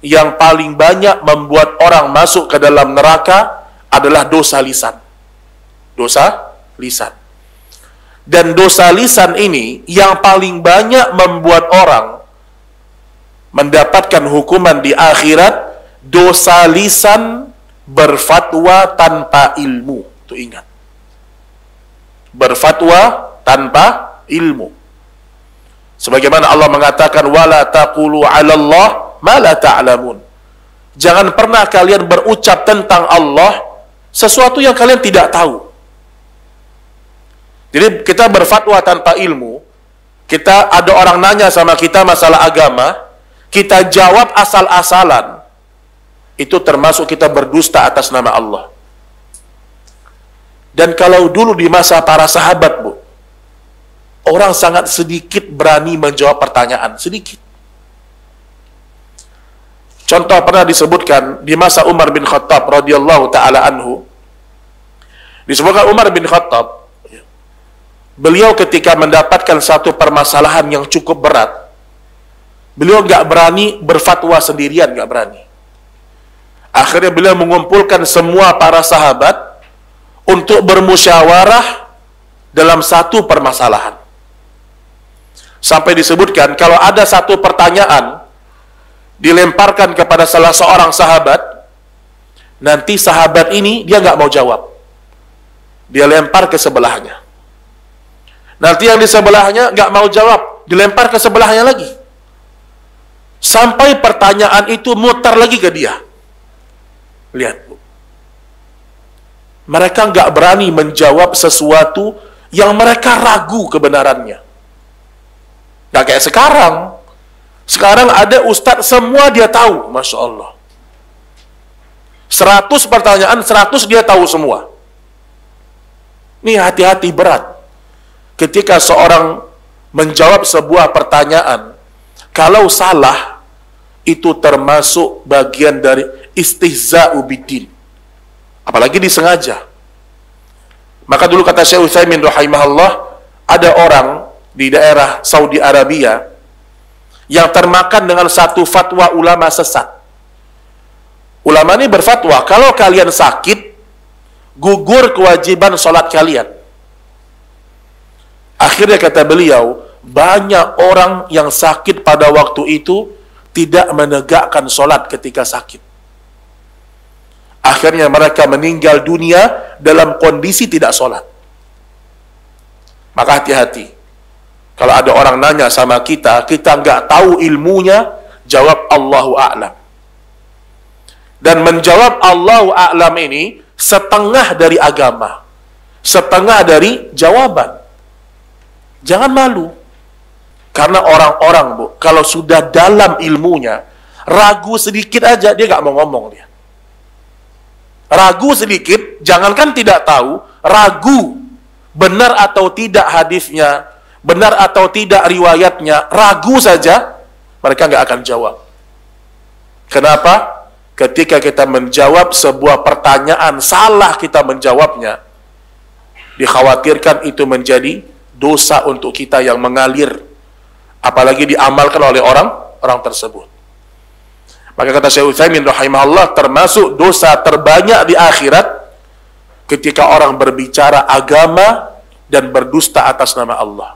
yang paling banyak membuat orang masuk ke dalam neraka adalah dosa lisan. Dosa lisan. Dan dosa lisan ini yang paling banyak membuat orang mendapatkan hukuman di akhirat, dosa lisan berfatwa tanpa ilmu. Itu ingat. Berfatwa tanpa ilmu. Sebagaimana Allah mengatakan, wala taqulu 'ala Allah ma la ta'lamun. Jangan pernah kalian berucap tentang Allah sesuatu yang kalian tidak tahu. Jadi kita berfatwa tanpa ilmu. Kita ada orang nanya sama kita masalah agama, kita jawab asal-asalan. Itu termasuk kita berdusta atas nama Allah. Dan kalau dulu di masa para sahabat, Bu, orang sangat sedikit berani menjawab pertanyaan, sedikit. Contoh pernah disebutkan di masa Umar bin Khattab radhiyallahu taala anhu. Disebutkan Umar bin Khattab, beliau ketika mendapatkan satu permasalahan yang cukup berat, beliau nggak berani berfatwa sendirian, nggak berani. Akhirnya beliau mengumpulkan semua para sahabat untuk bermusyawarah dalam satu permasalahan. Sampai disebutkan kalau ada satu pertanyaan dilemparkan kepada salah seorang sahabat, nanti sahabat ini dia nggak mau jawab, dia lempar ke sebelahnya. Nanti yang di sebelahnya nggak mau jawab, dilempar ke sebelahnya lagi, sampai pertanyaan itu mutar lagi ke dia. Lihat, Bu, mereka nggak berani menjawab sesuatu yang mereka ragu kebenarannya. Nggak kayak sekarang. Sekarang ada ustadz semua dia tahu, Masya Allah. 100 pertanyaan, 100 dia tahu semua. Ini hati-hati berat. Ketika seorang menjawab sebuah pertanyaan, kalau salah, itu termasuk bagian dari istihza'u biddin. Apalagi disengaja. Maka dulu kata Syekh Utsaimin rahimahullah, ada orang di daerah Saudi Arabia yang termakan dengan satu fatwa ulama sesat. Ulama ini berfatwa, kalau kalian sakit, gugur kewajiban sholat kalian. Akhirnya kata beliau, banyak orang yang sakit pada waktu itu tidak menegakkan sholat ketika sakit. Akhirnya mereka meninggal dunia dalam kondisi tidak sholat. Maka hati-hati. Kalau ada orang nanya sama kita, kita nggak tahu ilmunya, jawab Allahu a'lam. Dan menjawab Allahu a'lam ini setengah dari agama, setengah dari jawaban. Jangan malu. Karena orang-orang, Bu, kalau sudah dalam ilmunya, ragu sedikit aja, dia nggak mau ngomong dia. Ragu sedikit, jangankan tidak tahu, ragu benar atau tidak hadisnya, benar atau tidak riwayatnya, ragu saja, mereka nggak akan jawab. Kenapa? Ketika kita menjawab sebuah pertanyaan, salah kita menjawabnya, dikhawatirkan itu menjadi dosa untuk kita yang mengalir, apalagi diamalkan oleh orang tersebut. Maka kata Syekh Utsaimin rahimahullah, termasuk dosa terbanyak di akhirat ketika orang berbicara agama dan berdusta atas nama Allah.